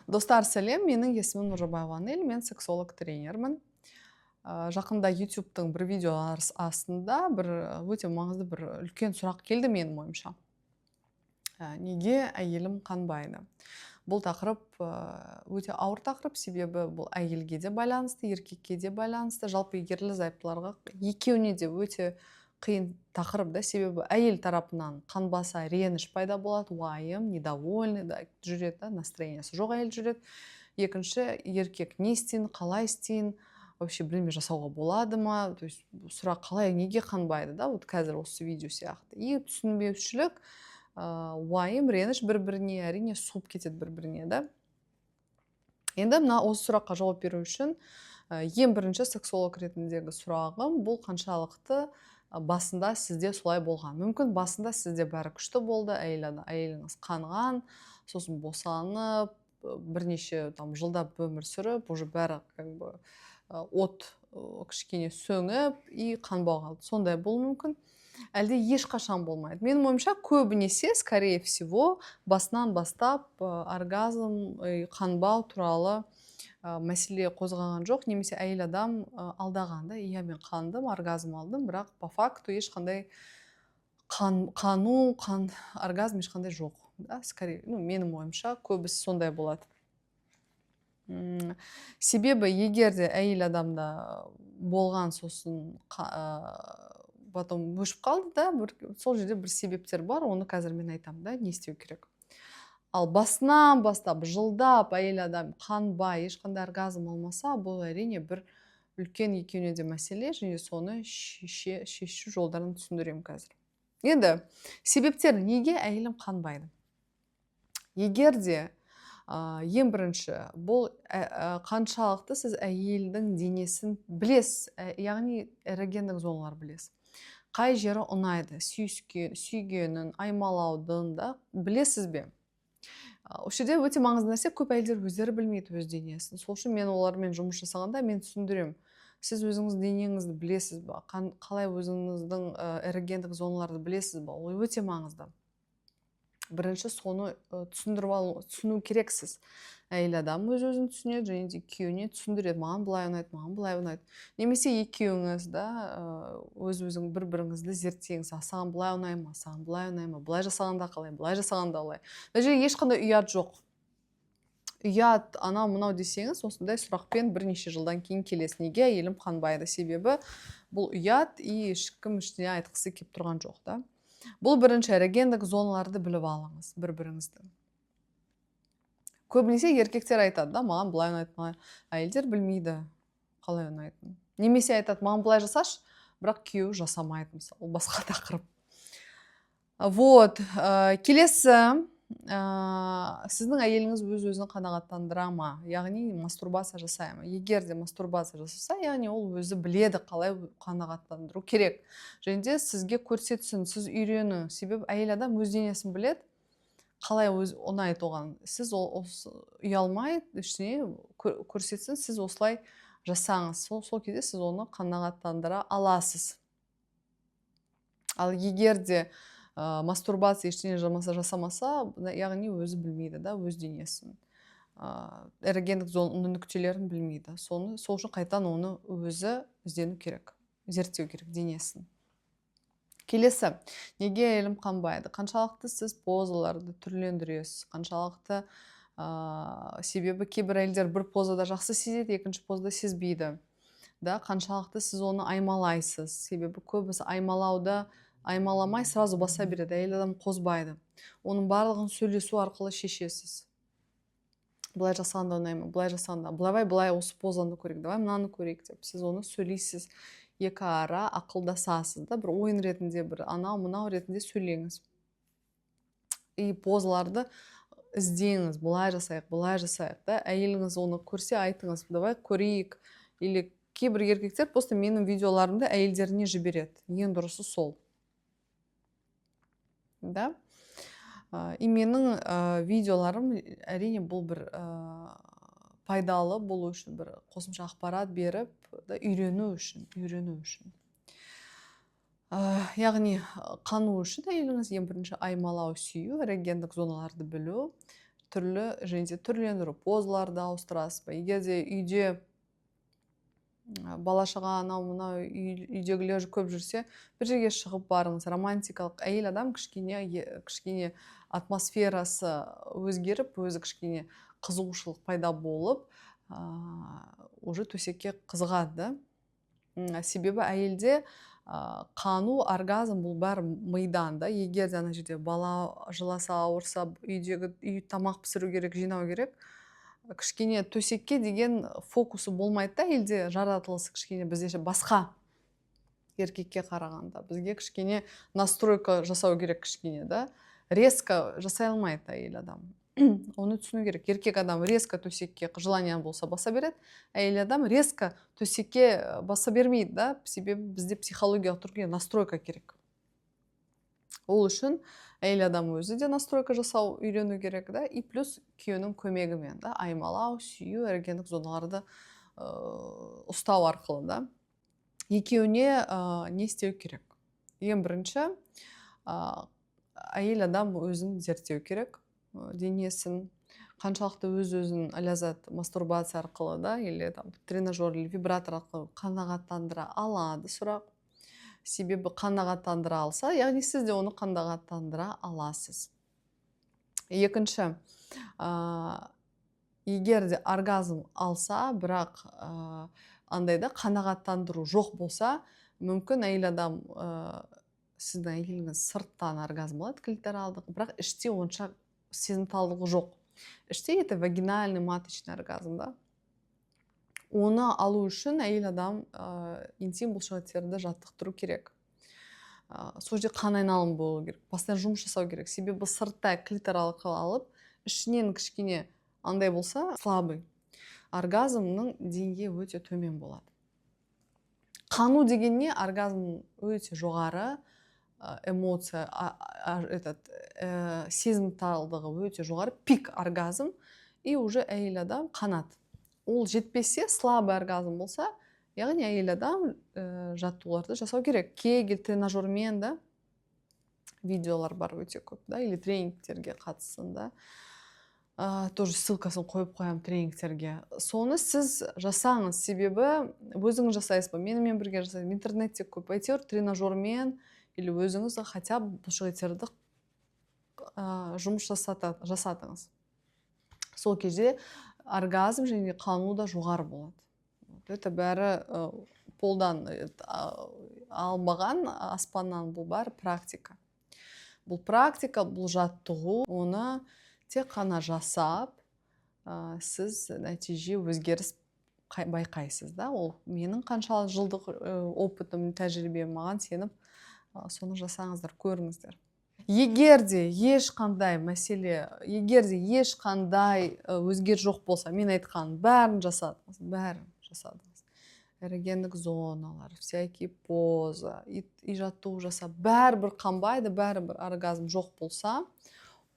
Достар, сәлем, менің есімім Нұржабаева Анель, мен сексолог тренермін. Жақында YouTube-тың бір видео астында бір өте маңызды бір үлкен сұрақ келді менің ойымша. Неге әйелім қанбайды? Бұл тақырып өте ауыр тақырып, себебі бұл әйелге де байланысты, еркекке де байланысты, жалпы ерлі-зайыптыларға екеуіне де өте қиын тақырып да, себебі әйел тарапынан қанбаса реніш пайда болады, уайым, недовольный да жүреді, да, настроениясы жоқ әйел жүреді. Екінші, еркек не істейін, қалай істейін, вообще білмей жасауға болады ма, то есть сұрақ қалай, неге қанбайды, да, вот қазір осы видео сияқты. И түсінбеушілік, уайым, реніш бір-біріне әрине суып кетеді бір-біріне, да. Енді мына осы сұраққа жауап беру үшін ең бірінші сексолог ретіндегі сұрағым, бұл қаншалықты басында сізде солай болған. Мүмкін басында сізде бәрі күшті болды, әйеліңіз қанған, сосын босанып, бірнеше жылдап өмір сүріп, уже бәрі от кішкене сөніп, и қанбау қалды. Сондай болуы мүмкін. Әлде ешқашан болмайды. Менің ойымша, көбінесе, скорее всего, басынан бастап оргазм, қанбау туралы мәселе қозғаған жоқ, немесе әйел адам алдаған да, иә мен қандым, оргазм алдым, бірақ по факту ешқандай оргазм ешқандай жоқ. Да? Скорее, менің ойымша, көбісі сондай болады. Себебі егер де әйел адамда болған, сосын потом өшіп қалды, да, сол жерде бір себептер бар, оны қазір мен айтамын, да, не істеу керек. Ал басынан бастап, жылдап әйел адам қанбай, ешқандай оргазм алмаса, бұл әрине бір үлкен екеуіне де мәселе, және соны шешу жолдарын түсіндіремін қазір. Енді, себептер неге әйелім қанбайды? Егер де ең бірінші, бұл қаншалықты сіз әйелдің денесін білесіз, яғни эрогендік зоналар білесіз. Қай жері ұнайды, сүйгенін, аймалаудың да білесіз бе? Осы жерде өте маңызды нәрсе, көп әйелдер өздері білмейді өз денесін. Сол үшін мен олармен жұмыс жасағанда мен түсіндіремін. Сіз өзіңіз денеңізді білесіз бе? Қалай өзіңіздің эрогендік зоналарды білесіз бе? Ол өте маңызды. Бірінші соны түсіну керексіз. Әйел адам өз-өзін түсінеді, және де күйеуіне түсіндіреді. Маған былай ұнайды, маған былай ұнайды. Немесе екеуіңіз да өз-өзің бір-біріңізді зерттеңіз. Саған былай ұнай ма, саған былай ұнай ма, былай жасағанда қалай, былай жасағанда қалай. Бұл жерде ешқандай ұят жоқ. Ұят, анау-мынау десеңіз, осындай сұрақпен бірнеше жылдан кейін келесіз. Неге әйелім қанбайды? Себебі бұл ұят, и ешкім ішіне айтқысы келіп тұрған жоқ, да. Бұл бірінші эрогендік зоналарды біліп алыңыз бір-біріңізді. Көбінесе еркектер айтады, да, маған былай ұнайды, әйелдер білмейді қалай ұнайтын. Немесе айтады, маған былай жасашы, бірақ күйеуі жасамайды, мысалы, ол басқа тақырып. Вот, келесі, сіздің әйеліңіз өз-өзін қанағаттандыра ма, яғни мастурбация жасай ма? Егер де мастурбация жасаса, яғни ол өзі біледі қалай қанағаттандыру керек. Және де сізге көрсетсін, сіз үйрену. Себебі әйел адам өз денесін біледі, қалай ұнайды оған. Сіз ұялмай, ішіне көрсетсін, сіз осылай жасаңыз. Сол кезде сіз оны қанағаттандыра аласыз. Ал егер де мастурбация ештеңе жасамаса, яғни өзі білмейді, да, өз денесін. Эрогендік нүктелерін білмейді. Сол үшін қайтан оны өзі іздену керек, зерттеу керек денесін. Келесі, неге әйелім қанбайды? Қаншалықты сіз позаларды түрлендіресіз? Қаншалықты себебі кейбір әйелдер бір позада жақсы сезеді, екінші позада сезбейді. Да, қаншалықты сіз оны аймалайсыз? Себебі көбісі аймаламай сразу баса береді, әйел адам қозбайды. Оның барлығын сөйлесу арқылы шешесіз. Былай жасағанда ұнаймы, былай жасағанда, былай осы позаны көрейік, давай мынаны көрейік деп. Сіз оны сөйлейсіз. Екі ара ақылдасасыз, да, бір ойын ретінде, бір анау-мынау ретінде сөйлеңіз. И позаларды іздеңіз, былай жасайық, да, әйеліңіз оны көрсе айтыңыз, давай көрейік. Или кейбір еркектер просто менің видеоларымды әйелдеріне жібереді. Ең дұрысы сол. Да? И менің видеоларым әрине бұл бір пайдалы болу үшін, бір қосымша ақпарат беріп, үйрену үшін. Яғни қану үшін әйеліңіз ең бірінші аймалау, сүю, эрогендік зоналарды білу, түрлі және де түрлендіру позаларды ауыстырасыз ба. Егер де үйде бала шаға анау мынау үйдегілер көп жүрсе, бір жерге шығып барыңыз. Романтикалық әйел адам кішкене атмосферасы өзгеріп, өзі кішкене қызығушылық пайда болып, уже төсекке қызығады. Себебі әйелде қану, оргазм бұл бәрі мидан да. Егер де ана жерде бала жыласа, ауырса, үй тамақ пісіру керек, жинау керек, кішкене төсекке деген фокусы болмайды да. Әйелде жаратылысы кішкене бізде басқа еркекке қарағанда. Бізге кішкене настройка жасау керек кішкене да. Резко жасай алмайды әйел адам. Оны түсіну керек. Еркек адам резко төсекке желание болса баса береді. Әйел адам резко төсекке баса бермейді да. Себебі бізде психологиялық түрде настройка керек. Ол үшін әйел адам өзі де настройка жасау үйрену керек да. И плюс күйеуінің көмегімен да. Аймалау, сүю, эрогендік зоналарды ұстау арқылы да. Екеуіне не істеу керек? Ең бірінші, әйел адам өзін зерттеу керек. Денесін, қаншалықты өзін ләззат мастурбация арқылы да, или тренажер, или вибратор арқылы қанағаттандыра алады сұрақ. Себебі қанағаттандыра алса, яғни сіз де оны қанағаттандыра аласыз. Екінші, егер де оргазм алса, бірақ андайда қанағаттандыру жоқ болса, мүмкін әйел адам, сіздің әйеліңіз сырттан оргазм алады, клиторалдық, бірақ іште онша сезімталдығы жоқ. Іште это вагинальный маточный оргазм да. Оны алу үшін әйел адам интим бұлшықеттерді жаттықтыру керек. Сол жерде қан айналымы болу керек, постоянно жұмыс жасау керек. Себебі сыртта клитор арқылы алып, ішінен кішкене андай болса, слабый, оргазмның деңгейі өте төмен болады. Қану дегенне оргазм өте жоғары, эмоция, сезімталдығы өте жоғары, пик оргазм, и уже әйел адам қанат. Ол жетпесе, слабый оргазм болса, яғни әйел адам жаттығуларды жасау керек. Кегель тренажермен да, видеолар бар өте көп да, или тренингтерге қатысын да. Тоже ссылкасын қойып қоям тренингтерге. Соны сіз жасаңыз, себебі өзіңіз жасайсыз ба, менімен бірге жасайсыз. Интернетте көп, әйтеуір тренажермен или өзіңіз хотя бы бұлшықеттерді жұмыс жасатыңыз. Сол кезде оргазм және қану да жоғары болады. Это бәрі полдан алынбаған, аспаннан, бұл бәрі практика. Бұл практика, бұл жаттығу, оны тек қана жасап, сіз нәтиже өзгеріс байқайсыз да. Ол менің қаншалық жылдық опытым, тәжірибем, маған сеніп, соны жасаңыздар, көріңіздер. Егер де ешқандай мәселе, егер де ешқандай өзгеріс жоқ болса, мен айтқан бәрін жасадыңыз. Эрогендік зоналар, всякие поза, и жаттығу жасап, бәрібір қанбайды, бәрібір оргазм жоқ болса,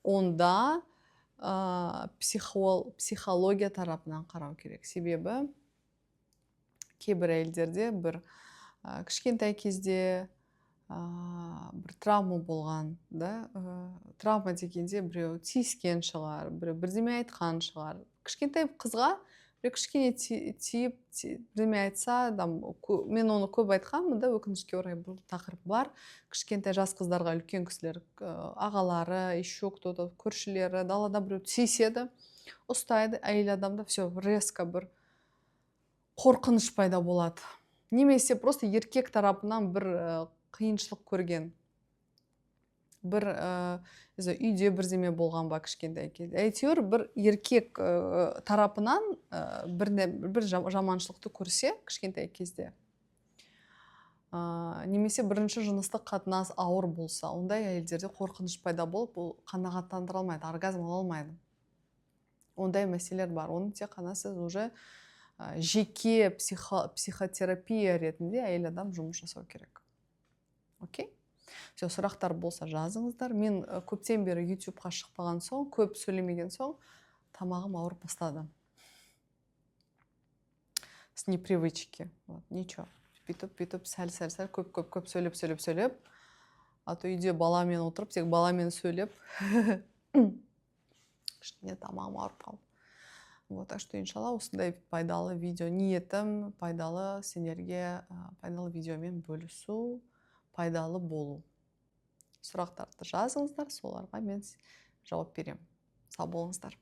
онда психология тарапынан қарау керек. Себебі кейбір әйелдерде бір кішкентай кезде бір травма болған, да? Травма дегенде біреу тиіскен шығар, біреу бірдеме айтқан шығар. Кішкентай қызға біреу кішкене тиіп, бірдеме айтса, мен оны көп айтқанмын да, өкінішке орай бұл тақырып бар. Кішкентай жас қыздарға үлкен кісілер, ағалары, еще кто-то, көршілері, далада біреу тиіседі, ұстайды, әйел адамда все резко бір қорқыныш пайда болады. Немесе просто еркек тарапынан бір қиыншылық көрген. Бір үйде бірдеме болған ба кішкентай кезде. Әйтеуір бір еркек тарапынан бір жаманшылықты көрсе кішкентай кезде. Немесе бірінші жыныстық қатынас ауыр болса, ондай әйелдерде қорқыныш пайда болып, ол қанағаттандыра алмайды, оргазм ала алмайды. Ондай мәселелер бар. Оны тек қана сіз уже жеке психотерапия ретінде әйел адам жұмыс жасау керек. Окей? Все, сұрақтар болса жазыңыздар. Мен көптен бері YouTube-ға шықпаған соң, көп сөйлемеген соң, тамағым ауырып бастады. С непривычки. Ничего. Бүйтіп, сәл, көп сөйлеп. А то үйде баламен отырып, тек баламен сөйлеп. кішкене тамағым ауырып қалды. Вот, так что иншалла осындай пайдалы видео, ниетім пайдалы сендерге пайдалы видеомен бөлісу, пайдалы болу. Сұрақтарды жазыңыздар, соларға мен жауап беремін. Сау болыңыздар.